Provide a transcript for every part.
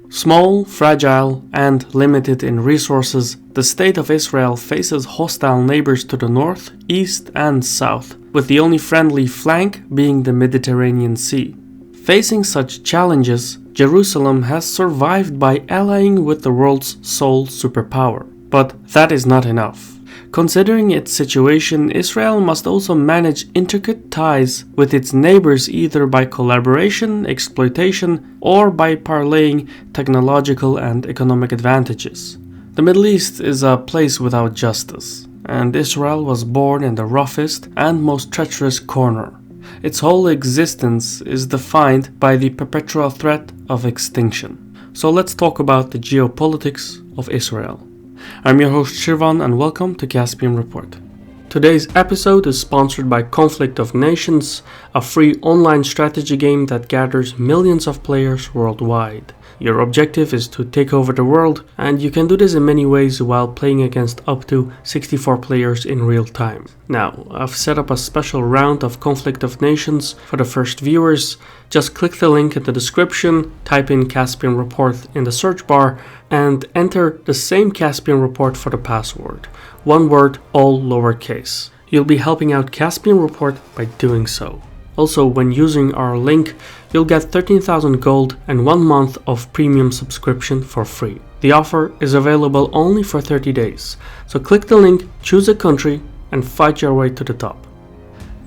Small, fragile, and limited in resources, the State of Israel faces hostile neighbors to the north, east, and south, with the only friendly flank being the Mediterranean Sea. Facing such challenges, Jerusalem has survived by allying with the world's sole superpower. But that is not enough. Considering its situation, Israel must also manage intricate ties with its neighbors either by collaboration, exploitation, or by parlaying technological and economic advantages. The Middle East is a place without justice, and Israel was born in the roughest and most treacherous corner. Its whole existence is defined by the perpetual threat of extinction. So let's talk about the geopolitics of Israel. I'm your host Shirvan and welcome to Caspian Report. Today's episode is sponsored by Conflict of Nations, a free online strategy game that gathers millions of players worldwide. Your objective is to take over the world, and you can do this in many ways while playing against up to 64 players in real time. Now, I've set up a special round of Conflict of Nations for the first viewers. Just click the link in the description, type in Caspian Report in the search bar, and enter the same Caspian Report for the password. One word, all lowercase. You'll be helping out Caspian Report by doing so. Also, when using our link, you'll get 13,000 gold and 1 month of premium subscription for free. The offer is available only for 30 days, so click the link, choose a country, and fight your way to the top.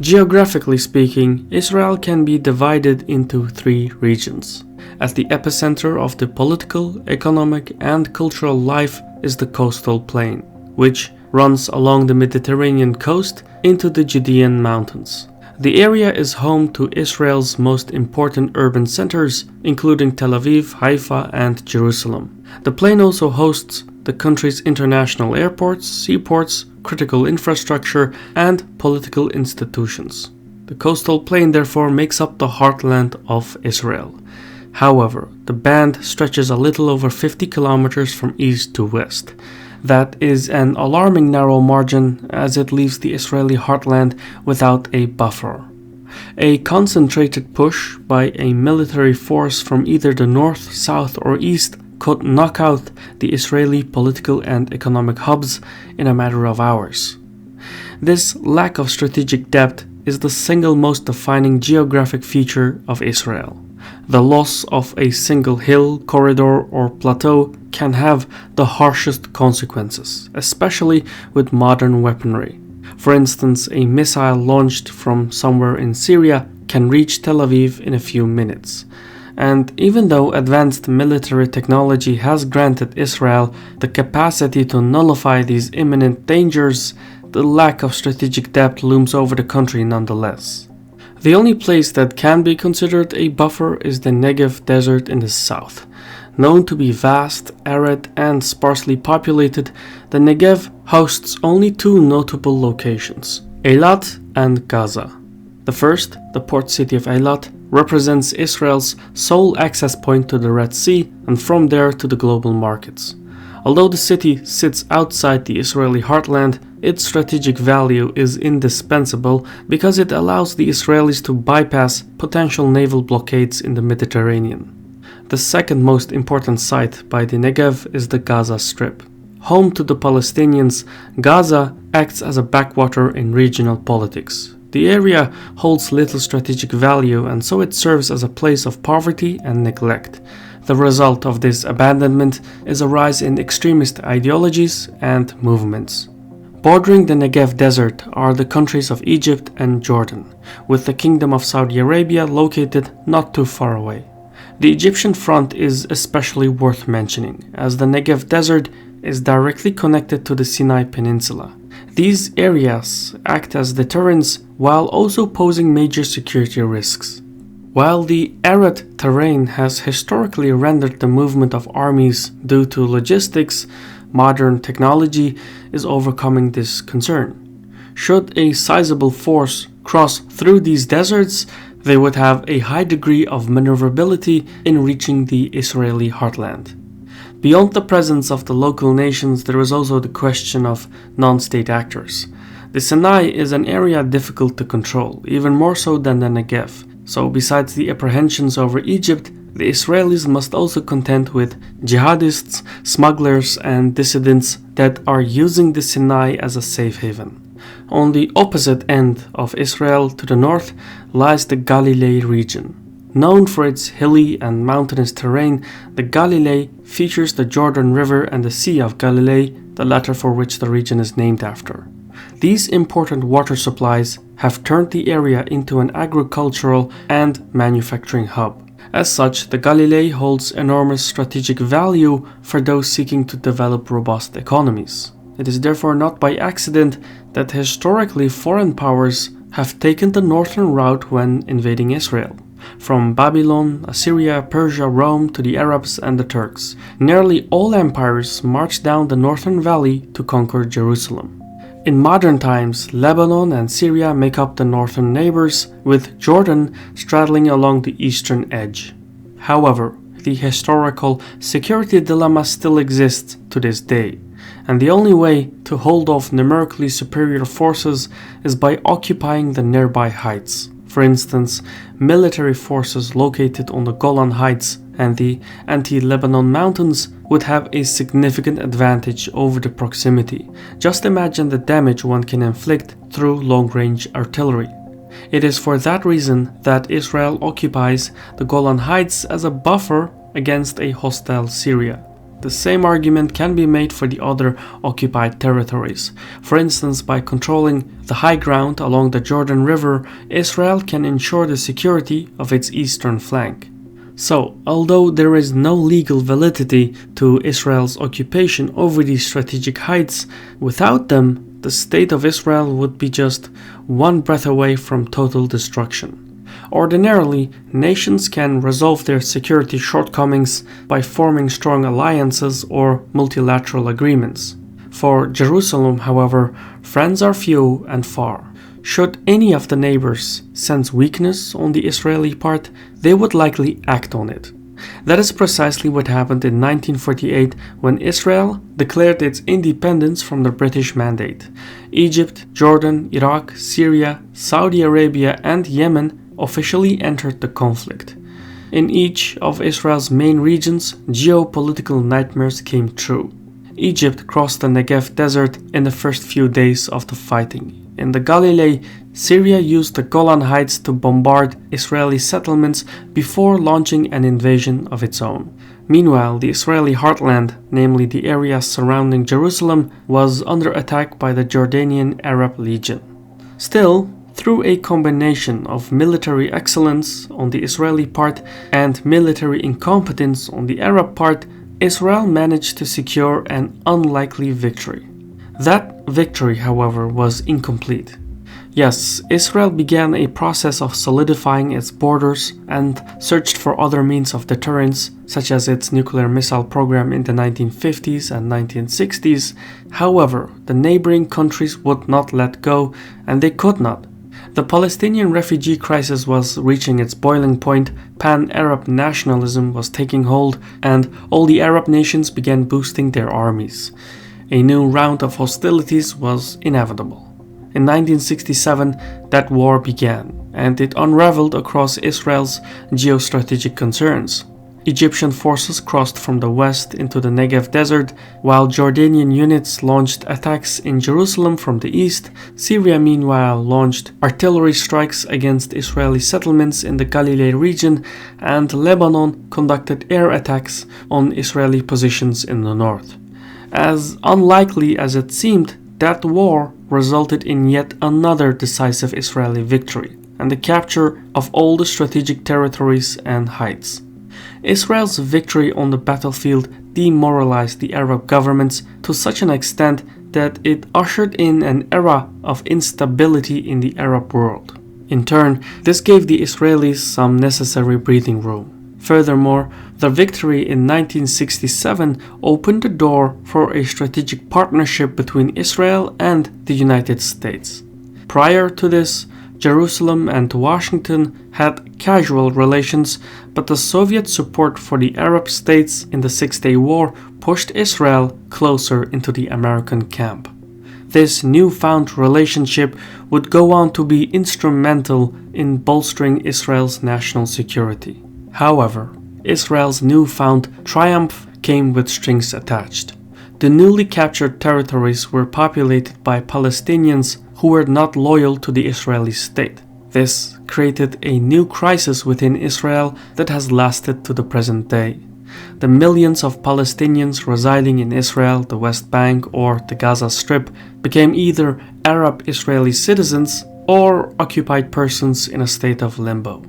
Geographically speaking, Israel can be divided into 3 regions. At the epicenter of the political, economic, and cultural life is the coastal plain, which runs along the Mediterranean coast into the Judean mountains. The area is home to Israel's most important urban centers, including Tel Aviv, Haifa, and Jerusalem. The plain also hosts the country's international airports, seaports, critical infrastructure, and political institutions. The coastal plain therefore makes up the heartland of Israel. However, the band stretches a little over 50 kilometers from east to west. That is an alarming narrow margin as it leaves the Israeli heartland without a buffer. A concentrated push by a military force from either the north, south, or east could knock out the Israeli political and economic hubs in a matter of hours. This lack of strategic depth is the single most defining geographic feature of Israel. The loss of a single hill, corridor, or plateau can have the harshest consequences, especially with modern weaponry. For instance, a missile launched from somewhere in Syria can reach Tel Aviv in a few minutes. And even though advanced military technology has granted Israel the capacity to nullify these imminent dangers, the lack of strategic depth looms over the country nonetheless. The only place that can be considered a buffer is the Negev desert in the south. Known to be vast, arid, and sparsely populated, the Negev hosts only 2 notable locations, Eilat and Gaza. The first, the port city of Eilat, represents Israel's sole access point to the Red Sea and from there to the global markets. Although the city sits outside the Israeli heartland, its strategic value is indispensable because it allows the Israelis to bypass potential naval blockades in the Mediterranean. The second most important site by the Negev is the Gaza Strip. Home to the Palestinians, Gaza acts as a backwater in regional politics. The area holds little strategic value and so it serves as a place of poverty and neglect. The result of this abandonment is a rise in extremist ideologies and movements. Bordering the Negev desert are the countries of Egypt and Jordan, with the Kingdom of Saudi Arabia located not too far away. The Egyptian front is especially worth mentioning, as the Negev desert is directly connected to the Sinai Peninsula. These areas act as deterrents while also posing major security risks. While the arid terrain has historically rendered the movement of armies due to logistics, modern technology is overcoming this concern. Should a sizable force cross through these deserts, they would have a high degree of maneuverability in reaching the Israeli heartland. Beyond the presence of the local nations, there is also the question of non-state actors. The Sinai is an area difficult to control, even more so than the Negev. So besides the apprehensions over Egypt The Israelis must also contend with jihadists, smugglers, and dissidents that are using the Sinai as a safe haven. On the opposite end of Israel to the north lies the Galilee region. Known for its hilly and mountainous terrain, the Galilee features the Jordan River and the Sea of Galilee, the latter for which the region is named after. These important water supplies have turned the area into an agricultural and manufacturing hub. As such, the Galilee holds enormous strategic value for those seeking to develop robust economies. It is therefore not by accident that historically foreign powers have taken the northern route when invading Israel. From Babylon, Assyria, Persia, Rome to the Arabs and the Turks, nearly all empires marched down the northern valley to conquer Jerusalem. In modern times, Lebanon and Syria make up the northern neighbors, with Jordan straddling along the eastern edge. However, the historical security dilemma still exists to this day, and the only way to hold off numerically superior forces is by occupying the nearby heights. For instance, military forces located on the Golan Heights and the anti-Lebanon mountains would have a significant advantage over the proximity. Just imagine the damage one can inflict through long-range artillery. It is for that reason that Israel occupies the Golan Heights as a buffer against a hostile Syria. The same argument can be made for the other occupied territories. For instance, by controlling the high ground along the Jordan River, Israel can ensure the security of its eastern flank. So, although there is no legal validity to Israel's occupation over these strategic heights, without them, the state of Israel would be just one breath away from total destruction. Ordinarily, nations can resolve their security shortcomings by forming strong alliances or multilateral agreements. For Jerusalem, however, friends are few and far. Should any of the neighbors sense weakness on the Israeli part, they would likely act on it. That is precisely what happened in 1948 when Israel declared its independence from the British Mandate. Egypt, Jordan, Iraq, Syria, Saudi Arabia, and Yemen officially entered the conflict. In each of Israel's main regions, geopolitical nightmares came true. Egypt crossed the Negev desert in the first few days of the fighting. In the Galilee, Syria used the Golan Heights to bombard Israeli settlements before launching an invasion of its own. Meanwhile, the Israeli heartland, namely the area surrounding Jerusalem, was under attack by the Jordanian Arab Legion. Still, through a combination of military excellence on the Israeli part and military incompetence on the Arab part, Israel managed to secure an unlikely victory. That victory, however, was incomplete. Yes, Israel began a process of solidifying its borders and searched for other means of deterrence, such as its nuclear missile program in the 1950s and 1960s. However, the neighboring countries would not let go, and they could not. The Palestinian refugee crisis was reaching its boiling point, pan-Arab nationalism was taking hold, and all the Arab nations began boosting their armies. A new round of hostilities was inevitable. In 1967, that war began, and it unraveled across Israel's geostrategic concerns. Egyptian forces crossed from the west into the Negev desert, while Jordanian units launched attacks in Jerusalem from the east. Syria, meanwhile, launched artillery strikes against Israeli settlements in the Galilee region, and Lebanon conducted air attacks on Israeli positions in the north. As unlikely as it seemed, that war resulted in yet another decisive Israeli victory, and the capture of all the strategic territories and heights. Israel's victory on the battlefield demoralized the Arab governments to such an extent that it ushered in an era of instability in the Arab world. In turn, this gave the Israelis some necessary breathing room. Furthermore, the victory in 1967 opened the door for a strategic partnership between Israel and the United States. Prior to this, Jerusalem and Washington had casual relations, but the Soviet support for the Arab states in the Six-Day War pushed Israel closer into the American camp. This newfound relationship would go on to be instrumental in bolstering Israel's national security. However, Israel's newfound triumph came with strings attached. The newly captured territories were populated by Palestinians who were not loyal to the Israeli state. This created a new crisis within Israel that has lasted to the present day. The millions of Palestinians residing in Israel, the West Bank, or the Gaza Strip became either Arab Israeli citizens or occupied persons in a state of limbo.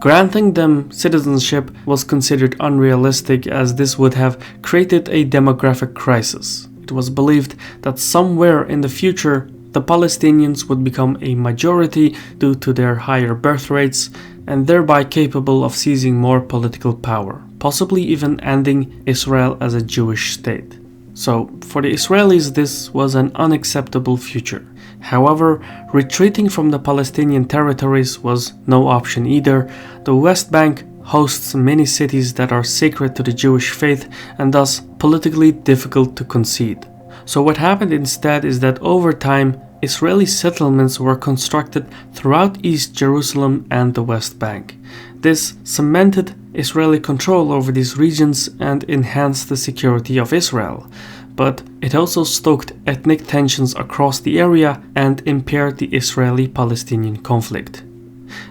Granting them citizenship was considered unrealistic, as this would have created a demographic crisis. It was believed that somewhere in the future, the Palestinians would become a majority due to their higher birth rates and thereby capable of seizing more political power, possibly even ending Israel as a Jewish state. So, for the Israelis, this was an unacceptable future. However, retreating from the Palestinian territories was no option either. The West Bank hosts many cities that are sacred to the Jewish faith and thus politically difficult to concede. So what happened instead is that over time, Israeli settlements were constructed throughout East Jerusalem and the West Bank. This cemented Israeli control over these regions and enhanced the security of Israel, but it also stoked ethnic tensions across the area and impaired the Israeli-Palestinian conflict.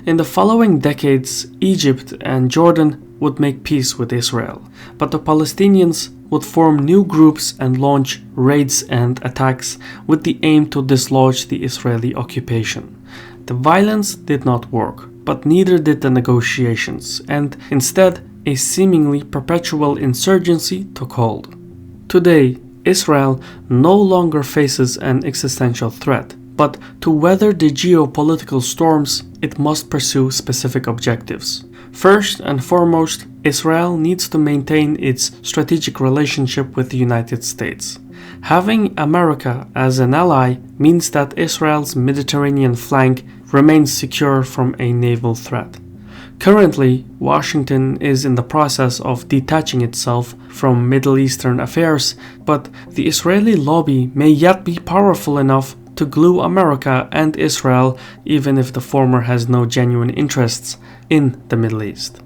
In the following decades, Egypt and Jordan would make peace with Israel, but the Palestinians would form new groups and launch raids and attacks with the aim to dislodge the Israeli occupation. The violence did not work, but neither did the negotiations, and instead a seemingly perpetual insurgency took hold. Today, Israel no longer faces an existential threat, but to weather the geopolitical storms, it must pursue specific objectives. First and foremost, Israel needs to maintain its strategic relationship with the United States. Having America as an ally means that Israel's Mediterranean flank remains secure from a naval threat. Currently, Washington is in the process of detaching itself from Middle Eastern affairs, but the Israeli lobby may yet be powerful enough to glue America and Israel, even if the former has no genuine interests in the Middle East.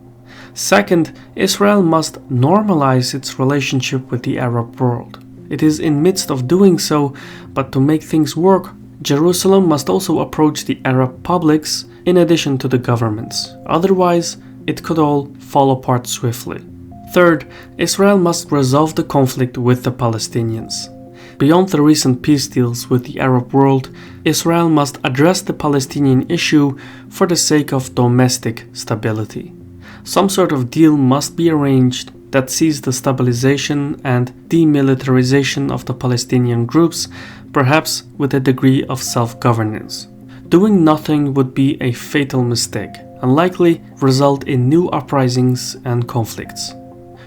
Second, Israel must normalize its relationship with the Arab world. It is in midst of doing so, but to make things work, Jerusalem must also approach the Arab publics in addition to the governments. Otherwise, it could all fall apart swiftly. Third, Israel must resolve the conflict with the Palestinians. Beyond the recent peace deals with the Arab world, Israel must address the Palestinian issue for the sake of domestic stability. Some sort of deal must be arranged that sees the stabilization and demilitarization of the Palestinian groups, perhaps with a degree of self-governance. Doing nothing would be a fatal mistake and likely result in new uprisings and conflicts.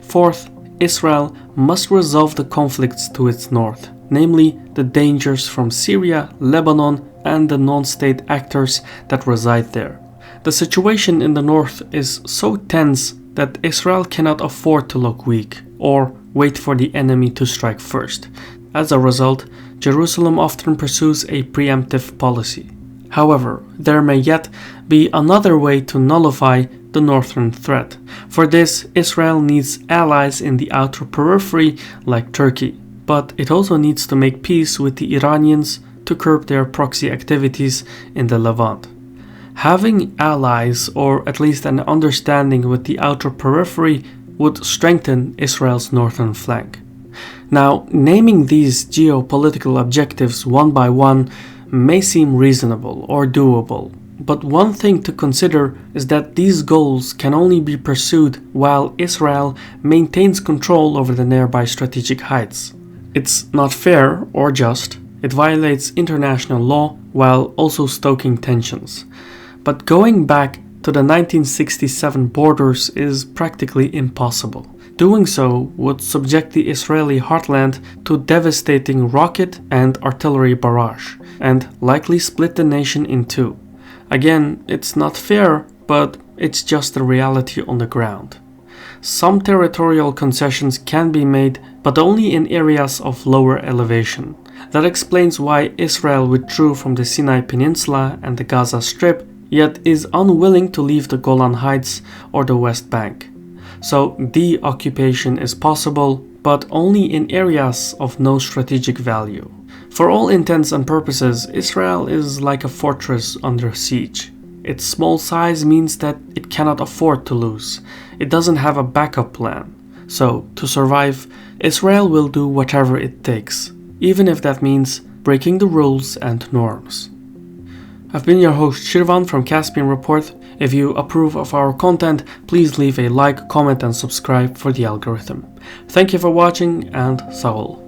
Fourth, Israel must resolve the conflicts to its north, namely the dangers from Syria, Lebanon, and the non-state actors that reside there. The situation in the north is so tense that Israel cannot afford to look weak or wait for the enemy to strike first. As a result, Jerusalem often pursues a preemptive policy. However, there may yet be another way to nullify the northern threat. For this, Israel needs allies in the outer periphery like Turkey, but it also needs to make peace with the Iranians to curb their proxy activities in the Levant. Having allies, or at least an understanding with the outer periphery, would strengthen Israel's northern flank. Now, naming these geopolitical objectives one by one may seem reasonable or doable, but one thing to consider is that these goals can only be pursued while Israel maintains control over the nearby strategic heights. It's not fair or just. It violates international law while also stoking tensions. But going back to the 1967 borders is practically impossible. Doing so would subject the Israeli heartland to devastating rocket and artillery barrage, and likely split the nation in two. Again, it's not fair, but it's just the reality on the ground. Some territorial concessions can be made, but only in areas of lower elevation. That explains why Israel withdrew from the Sinai Peninsula and the Gaza Strip, yet is unwilling to leave the Golan Heights or the West Bank. so de-occupation is possible, but only in areas of no strategic value. For all intents and purposes, Israel is like a fortress under siege. Its small size means that it cannot afford to lose. It doesn't have a backup plan. So, to survive, Israel will do whatever it takes, even if that means breaking the rules and norms. I've been your host Shirvan from Caspian Report. If you approve of our content, please leave a like, comment and subscribe for the algorithm. Thank you for watching, and Saul.